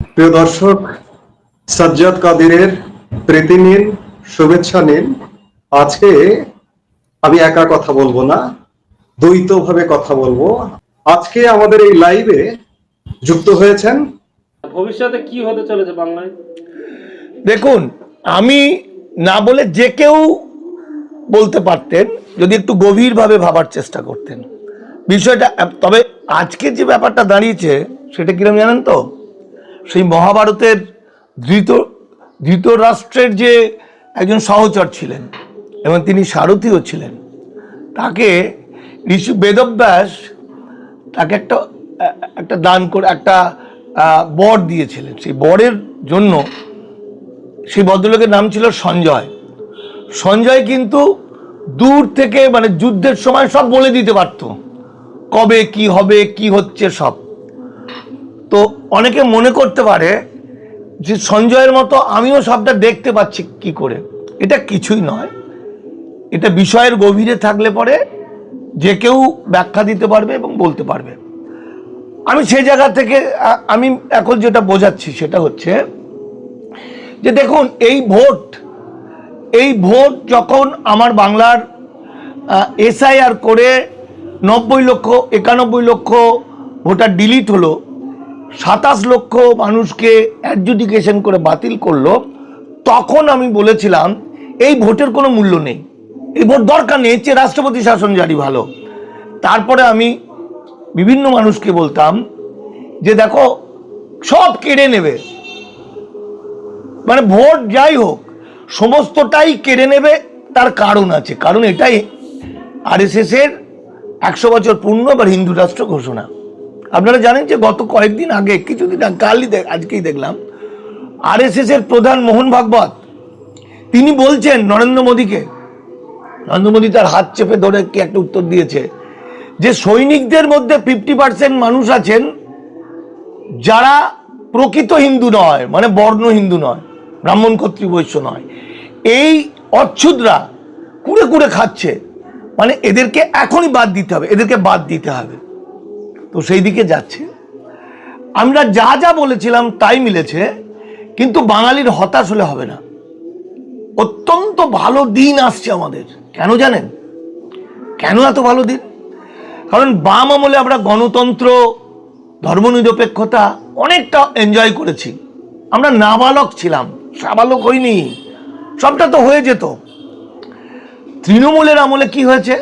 প্রিয় দর্শক, সাজ্জাদ কাদিরের প্রীতি নিন, শুভেচ্ছা নিন। আজকে আমি একা কথা বলবো না, দ্বৈতভাবে কথা বলবো। আজকে আমাদের এই লাইভে যুক্ত হয়েছেন ভবিষ্যতে কি হতে চলেছে বাংলায়। দেখুন, আমি না বলে যে কেউ বলতে পারতেন যদি একটু গভীরভাবে ভাবার চেষ্টা করতেন বিষয়টা। তবে আজকে যে ব্যাপারটা দাঁড়িয়েছে সেটা কিরকম জানেন তো, সেই মহাভারতের ধৃতরাষ্ট্রের যে একজন সহচর ছিলেন এবং তিনি সারথীও ছিলেন, তাকে ঋষি বেদব্যাস তাকে একটা দান করে একটা বর দিয়েছিলেন। সেই বরের জন্য সেই ভদ্রলোকের নাম ছিল সঞ্জয়। সঞ্জয় কিন্তু দূর থেকে মানে যুদ্ধের সময় সব বলে দিতে পারত, কবে কি হবে কি হচ্ছে সব। তো অনেকে মনে করতে পারে যে সঞ্জয়ের মতো আমিও সবটা দেখতে পাচ্ছি কি করে। এটা কিছুই নয়, এটা বিষয়ের গভীরে থাকলে পরে যে কেউ ব্যাখ্যা দিতে পারবে এবং বলতে পারবে। আমি সেই জায়গা থেকে আমি এখন যেটা বোঝাচ্ছি সেটা হচ্ছে যে দেখুন, এই ভোট যখন আমার বাংলার এসআইআর করে 91 লক্ষ ভোটার ডিলিট হলো, 27 লক্ষ মানুষকে অ্যাডজুডিকেশন করে বাতিল করলো, তখন আমি বলেছিলাম এই ভোটের কোনো মূল্য নেই, এই ভোট দরকার নেই, যে রাষ্ট্রপতি শাসন জারি ভালো। তারপরে আমি বিভিন্ন মানুষকে বলতাম যে দেখো, সব কেড়ে নেবে, মানে ভোট যাই হোক সমস্তটাই কেড়ে নেবে। তার কারণ আছে, কারণ এটাই আরএসএস এর 100 বছর পূর্ণ এবার হিন্দু রাষ্ট্র ঘোষণা। আপনারা জানেন যে গত কয়েকদিন আগে, কিছুদিন আজকেই দেখলাম আরএসএস এর প্রধান মোহন ভাগবত তিনি বলছেন নরেন্দ্র মোদী তার হাত চেপে ধরে কি একটা উত্তর দিয়েছে যে সৈনিকদের মধ্যে 50% মানুষ আছেন যারা প্রকৃত হিন্দু নয়, মানে বর্ণ হিন্দু নয়, ব্রাহ্মণ ক্ষত্রিয় বৈশ্য নয়। এই অচ্ছুদরা কুড়ে কুড়ে খাচ্ছে, মানে এদেরকে এখনই বাদ দিতে হবে, এদেরকে বাদ দিতে হবে। তো সেই দিকে যাচ্ছে। আমরা যা যা বলেছিলাম তাই মিলেছে, কিন্তু বাঙালির হতাশ হলে হবে না। অত্যন্ত ভালো দিন আসছে আমাদের। কেন জানেন কেন এত ভালো দিন? কারণ বাম আমলে আমরা গণতন্ত্র, ধর্মনিরপেক্ষতা অনেকটা এনজয় করেছি। আমরা নাবালক ছিলাম, সাবালক হইনি, সবটা তো হয়ে যেত। তৃণমূলের আমলে কি হয়েছে?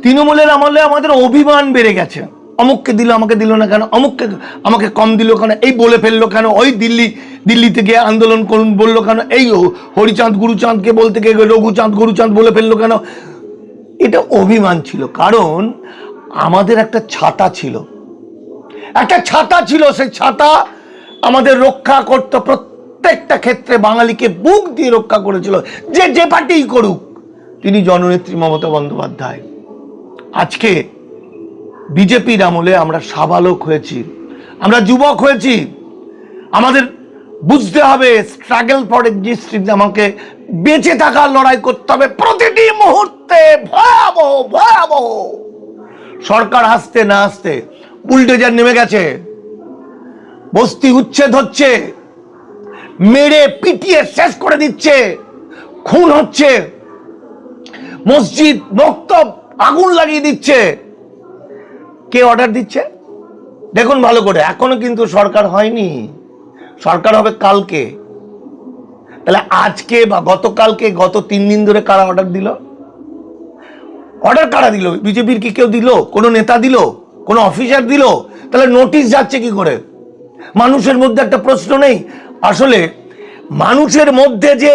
তৃণমূলের আমলে আমাদের অভিমান বেড়ে গেছে। অমুককে দিল, আমাকে দিল না কেন, অমুককে আমাকে কম দিল কেন, এই বলে ফেললো কেন, ওই দিল্লিতে গিয়ে আন্দোলন করুন বললো কেন, এই হরিচাঁদ গুরুচাঁদকে বলতে গিয়ে রঘুচাঁদ গুরুচাঁদ বলে ফেললো কেন। এটা অভিমান ছিল, কারণ আমাদের একটা ছাতা ছিল, সেই ছাতা আমাদের রক্ষা করতে প্রত্যেকটা ক্ষেত্রে বাঙালিকে বুক দিয়ে রক্ষা করেছিল, যে পার্টিই করুক। তিনি জননেত্রী মমতা বন্দ্যোপাধ্যায়। আজকে বিজেপির আমলে আমরা সাবালক হয়েছি, আমরা যুবক হয়েছি। আমাদের বুঝতে হবে স্ট্রাগল ফর এক্সিস্টিং, আমাকে বেঁচে থাকার লড়াই করতে হবে প্রতিটি মুহূর্তে। ভয়াবহ সরকার আসতে না আসতে বুলডোজার নেমে গেছে, বস্তি উচ্ছেদ হচ্ছে, মেরে পিটিয়ে শেষ করে দিচ্ছে, খুন হচ্ছে, মসজিদ মক্তব আগুন লাগিয়ে দিচ্ছে। কে অর্ডার দিচ্ছে দেখুন ভালো করে। এখনো কিন্তু সরকার হয়নি, সরকার হবে কালকে। তাহলে আজকে বা গতকালকে, গত 3 দিন ধরে কারা অর্ডার দিল? কারা দিল? বিজেপির কি কেউ দিল? কোনো নেতা দিল? কোনো অফিসার দিল? তাহলে নোটিশ যাচ্ছে কি করে? মানুষের মধ্যে একটা প্রশ্ন নেই? আসলে মানুষের মধ্যে যে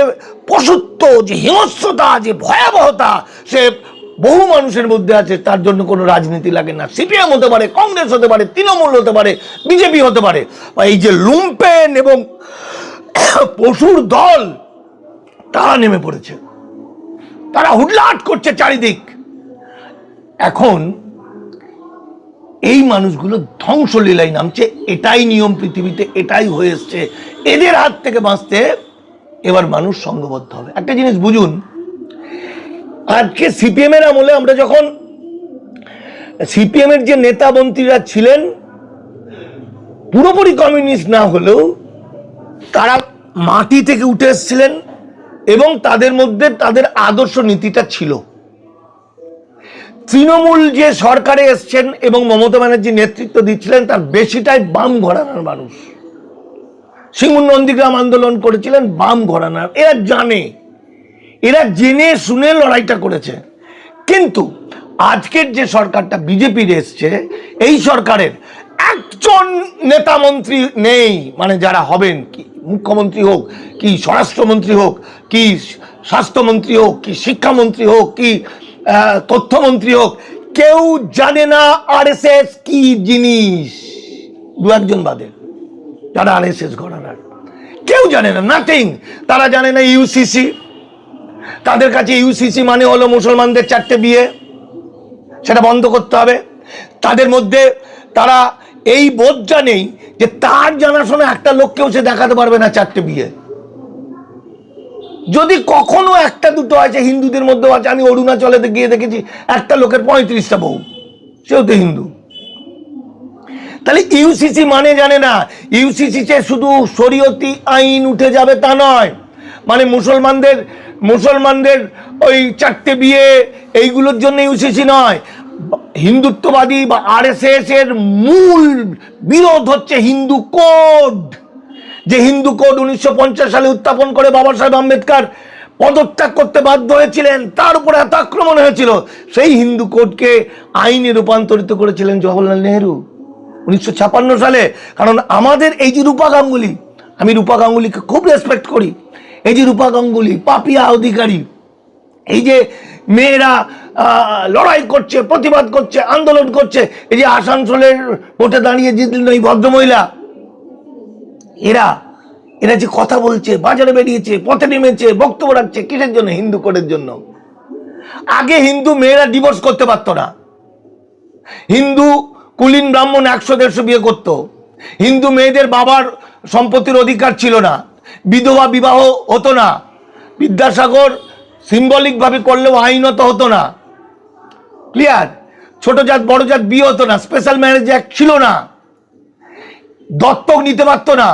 পশুত্ব, যে হিংস্রতা, যে ভয়াবহতা, সে বহু মানুষের মধ্যে আছে। তার জন্য কোনো রাজনীতি লাগে না। সিপিএম হতে পারে, কংগ্রেস হতে পারে, তৃণমূল হতে পারে, বিজেপি হতে পারে। এই যে লুম্পেন এবং পশুর দল, তারা নেমে পড়েছে, তারা হুটলাট করছে চারিদিক। এখন এই মানুষগুলো ধ্বংসলীলায় নামছে। এটাই নিয়ম পৃথিবীতে, এটাই হয়ে এসছে। এদের হাত থেকে বাঁচতে এবার মানুষ সংঘবদ্ধ হবে। একটা জিনিস বুঝুন, আজকে সিপিএম এর আমলে আমরা যখন সিপিএম এর যে নেতা মন্ত্রীরা ছিলেন পুরোপুরি কমিউনিস্ট না হলেও তারা মাটি থেকে উঠে এসেছিলেন এবং তাদের মধ্যে তাদের আদর্শ নীতিটা ছিল। তৃণমূল যে সরকারে এসছেন এবং মমতা ব্যানার্জি নেতৃত্ব দিচ্ছিলেন তার বেশিটাই বাম ঘরানার মানুষ। সিঙ্গুর নন্দীগ্রাম আন্দোলন করেছিলেন বাম ঘরানার, এরা জেনে শুনে লড়াইটা করেছে। কিন্তু আজকের যে সরকারটা বিজেপির এসছে, এই সরকারের একজন নেতা মন্ত্রী নেই, মানে যারা হবেন, কি মুখ্যমন্ত্রী হোক, কি স্বরাষ্ট্রমন্ত্রী হোক, কি স্বাস্থ্যমন্ত্রী হোক, কি শিক্ষামন্ত্রী হোক, কি তথ্যমন্ত্রী হোক, কেউ জানে না আরএসএস কি জিনিস। দু একজন বাদে যারা আরএসএস ঘরানার, কেউ জানে না, নাথিং। তারা জানে না ইউসিসি, তাদের কাছে ইউসিসি মানে হলো মুসলমানদের 4টে বিয়ে, সেটা বন্ধ করতে হবে। তাদের মধ্যে তারা এই বোধটা নেই যে তার জানাশোনা একটা লোককেও সে দেখাতে পারবে না 4টে বিয়ে। যদি কখনো একটা দুটো আছে, হিন্দুদের মধ্যেও আছে, আমি অরুণাচলে গিয়ে দেখেছি একটা লোকের 35টা বউ, সেও তো হিন্দু। তাহলে ইউসিসি মানে জানে না। ইউসিসিতে শুধু শরীয়তি আইন উঠে যাবে তা নয়, মানে মুসলমানদের ওই 4টে বিয়ে এইগুলোর জন্য ইউসিসি নয়। হিন্দুত্ববাদী বা আরএসএস এর মূল বিরোধ হচ্ছে হিন্দু কোড। যে হিন্দু কোড 1950 সালে উত্থাপন করে বাবা সাহেব আম্বেদকর পদত্যাগ করতে বাধ্য হয়েছিলেন, তার উপরে এত আক্রমণ হয়েছিল, সেই হিন্দু কোডকে আইনে রূপান্তরিত করেছিলেন জওহরলাল নেহেরু 1956 সালে। কারণ আমাদের এই যে রূপা গাঙ্গুলি, আমি রূপা গাঙ্গুলিকে খুব রেসপেক্ট করি, এই যে রূপা গাঙ্গুলি, পাপিয়া অধিকারী, এই যে মেয়েরা লড়াই করছে, প্রতিবাদ করছে, আন্দোলন করছে, এই যে আসানসোলের ভোটে দাঁড়িয়ে জিতলেন এই ভদ্রমহিলা, এরা যে কথা বলছে, বাজারে বেরিয়েছে, পথে নেমেছে, বক্তব্য রাখছে, কিসের জন্য? হিন্দু কোডের জন্য। আগে হিন্দু মেয়েরা ডিভোর্স করতে পারতো না, হিন্দু কুলীন ব্রাহ্মণ 100-150 বিয়ে করত, হিন্দু মেয়েদের বাবার সম্পত্তির অধিকার ছিল না, বিধবা বিবাহ হতো না, বিদ্যাসাগর সিম্বলিক ভাবে করলেও আইনত হতো না, ক্লিয়ার? ছোট জাত বড় জাত বিয়ে হতো না, স্পেশাল ম্যারেজ অ্যাক্ট ছিল না, দত্তক নিতে পারতো না,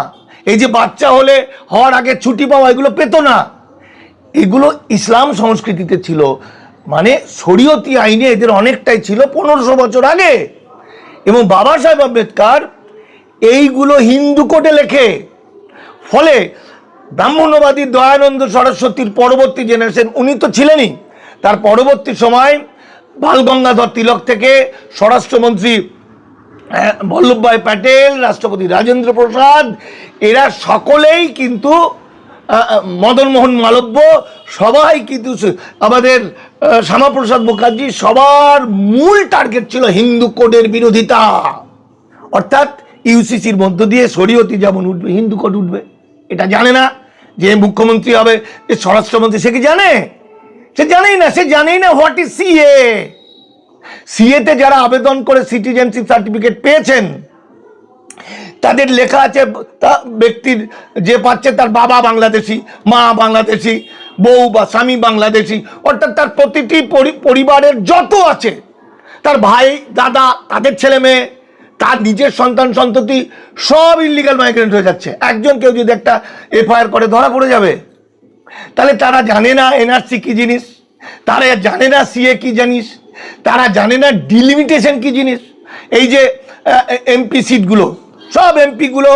এই যে বাচ্চা হলে হওয়ার আগে ছুটি পাওয়া এগুলো পেত না। এগুলো ইসলাম সংস্কৃতিতে ছিল, মানে শরীয়তি আইনে এদের অনেকটাই ছিল 1500 বছর আগে। এবং বাবা সাহেব আম্বেদকর এইগুলো হিন্দু কোডে লেখে। ফলে ব্রাহ্মণ্যবাদী দয়ানন্দ সরস্বতীর পরবর্তী জেনারেশন, উনি তো ছিলেনই, তার পরবর্তী সময় বাল গঙ্গাধর তিলক থেকে স্বরাষ্ট্রমন্ত্রী বল্লভভাই প্যাটেল, রাষ্ট্রপতি রাজেন্দ্র প্রসাদ, এরা সকলেই কিন্তু মদন মোহন মালব্য, সবাই কিন্তু আমাদের শ্যামাপ্রসাদ মুখার্জি, সবার মূল টার্গেট ছিল হিন্দু কোডের বিরোধিতা। অর্থাৎ ইউসিসির মধ্য দিয়ে শরীয়তি যেমন উঠবে, হিন্দু কোড উঠবে। এটা জানে না যে মুখ্যমন্ত্রী হবে, যে স্বরাষ্ট্রমন্ত্রী, সে কি জানে? সে জানেই না হোয়াট ইজ সিএ। সিএতে যারা আবেদন করে সিটিজেনশিপ সার্টিফিকেট পেয়েছেন, তাদের লেখা আছে তা ব্যক্তির যে পাচ্ছে তার বাবা বাংলাদেশি, মা বাংলাদেশি, বউ বা স্বামী বাংলাদেশি, অর্থাৎ তার প্রতিটি পরিবারের যত আছে, তার ভাই দাদা, তাদের ছেলে মেয়ে, তার নিজের সন্তান সন্ততি সব ইলিগাল মাইগ্রেন্ট হয়ে যাচ্ছে। একজন কেউ যদি একটা এফআইআর করে ধরা পড়ে যাবে। তাহলে তারা জানে না এনআরসি কি জিনিস, তারা জানে না সিএ কি জিনিস, তারা জানে না ডিলিমিটেশন কি জিনিস। এই যে এমপি সিটগুলো, সব এমপিগুলো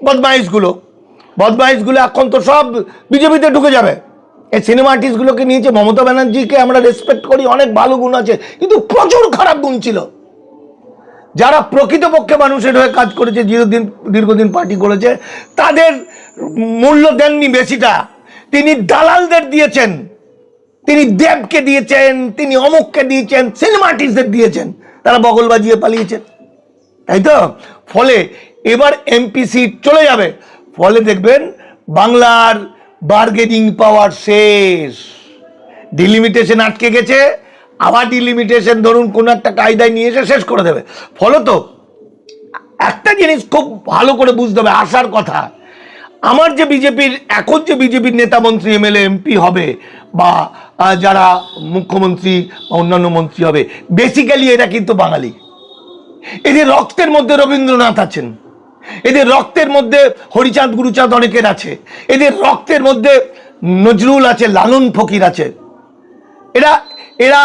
বদমাইশগুলো এখন তো সব বিজেপিতে ঢুকে যাবে। এই সিনেমা আর্টিস্টগুলোকে নিয়েছে। মমতা ব্যানার্জিকে আমরা রেসপেক্ট করি, অনেক ভালো গুণ আছে, কিন্তু প্রচুর খারাপ গুণ ছিল। যারা প্রকৃতপক্ষে মানুষের হয়ে কাজ করেছে, দীর্ঘদিন পার্টি করেছে, তাদের মূল্য দেননি বেশিটা। তিনি দালালদের দিয়েছেন, তিনি দেবকে দিয়েছেন, তিনি অমুককে দিয়েছেন, সিনেমা আর্টিস্টদের দিয়েছেন, তারা বগল বাজিয়ে পালিয়েছেন, তাই তো? ফলে এবার এমপি সিট চলে যাবে। ফলে দেখবেন বাংলার বার্গেনিং পাওয়ার শেষ, ডিলিমিটেশন আটকে গেছে, আবার ডিলিমিটেশন ধরুন কোনো একটা কায়দায় নিয়ে এসে শেষ করে দেবে। ফলত একটা জিনিস খুব ভালো করে বুঝতে হবে, আসার কথা, আমার যে বিজেপির এখন যে বিজেপির নেতা মন্ত্রী এমএলএ এমপি হবে বা যারা মুখ্যমন্ত্রী বা অন্যান্য মন্ত্রী হবে, বেসিক্যালি এরা কিন্তু বাঙালি। এদের রক্তের মধ্যে রবীন্দ্রনাথ আছেন, এদের রক্তের মধ্যে হরিচাঁদ গুরুচাঁদ অনেকের আছে, এদের রক্তের মধ্যে নজরুল আছে, লালন ফকির আছে। এরা এরা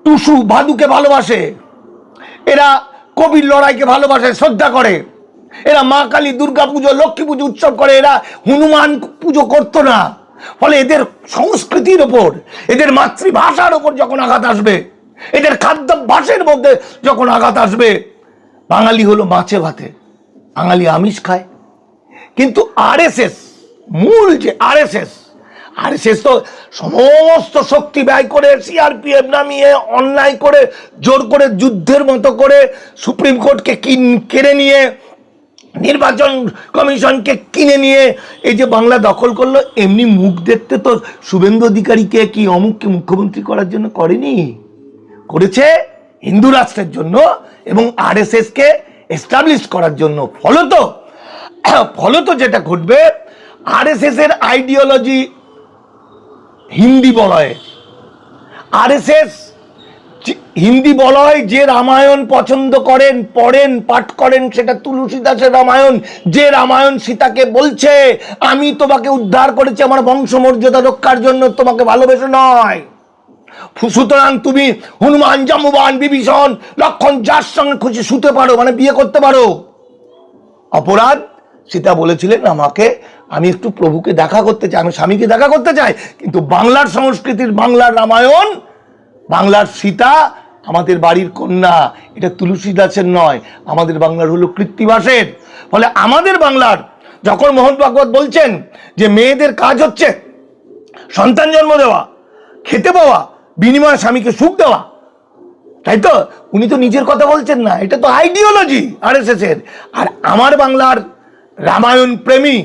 টুসু ভাদুকে ভালোবাসে, এরা কবির লড়াইকে ভালোবাসে, শ্রদ্ধা করে। এরা মা কালী, দুর্গা পুজো, লক্ষ্মী পুজো উৎসব করে। এরা হনুমান পুজো করতো না। ফলে এদের সংস্কৃতির ওপর, এদের মাতৃভাষার ওপর যখন আঘাত আসবে, এদের খাদ্যাভ্যাসের মধ্যে যখন আঘাত আসবে, বাঙালি হলো মাছে ভাতে, বাঙালি আমিষ খায়। কিন্তু আরএসএস, মূল যে আরএসএস তো সমস্ত শক্তি ব্যয় করে, সিআরপিএফ নামিয়ে, অন্যায় করে, জোর করে, যুদ্ধের মতো করে সুপ্রিম কোর্টকে কেড়ে নিয়ে, নির্বাচন কমিশনকে কিনে নিয়ে এই যে বাংলা দখল করলো। এমনি মুখ দেখতে তো শুভেন্দু অধিকারীকে কি অমুককে মুখ্যমন্ত্রী করার জন্য করেনি, করেছে হিন্দু রাষ্ট্রের জন্য এবং আরএসএস কে এস্টাবলিশ করার জন্য। ফলত যেটা ঘটবে, আরএসএস এর আইডিওলজি হিন্দি বলয়, আরএসএস হিন্দি বলয়। যে রামায়ণ পছন্দ করেন, পড়েন, পাঠ করেন, সেটা তুলসী দাসের রামায়ণ। যে রামায়ণ সীতাকে বলছে আমি তোমাকে উদ্ধার করেছি আমার বংশমর্যাদা রক্ষার জন্য, তোমাকে ভালোবেসে নয়। সুতরাং তুমি হনুমান, জাম্বুবান, বিভীষণ, লক্ষণ যার সঙ্গে খুশি শুতে পারো, মানে বিয়ে করতে পারো। অপরাধ, সীতা বলেছিলেন আমাকে, আমি একটু প্রভুকে দেখা করতে চাই, আমি স্বামীকে দেখা করতে চাই। কিন্তু বাংলার সংস্কৃতির, বাংলার রামায়ণ, বাংলার সীতা আমাদের বাড়ির কন্যা, এটা তুলসী দাসের নয়, আমাদের বাংলার হলো কৃত্তিবাসের। ফলে আমাদের বাংলার, যখন মোহন ভাগবত বলছেন যে মেয়েদের কাজ হচ্ছে সন্তান জন্ম দেওয়া, খেতে পাওয়া, বিনিময়ে স্বামীকে সুখ দেওয়া, তাই তো? উনি তো নিজের কথা বলছেন না, এটা তো আইডিওলজি আরএসএস এর। আর আমার বাংলার রামায়ণ প্রেমী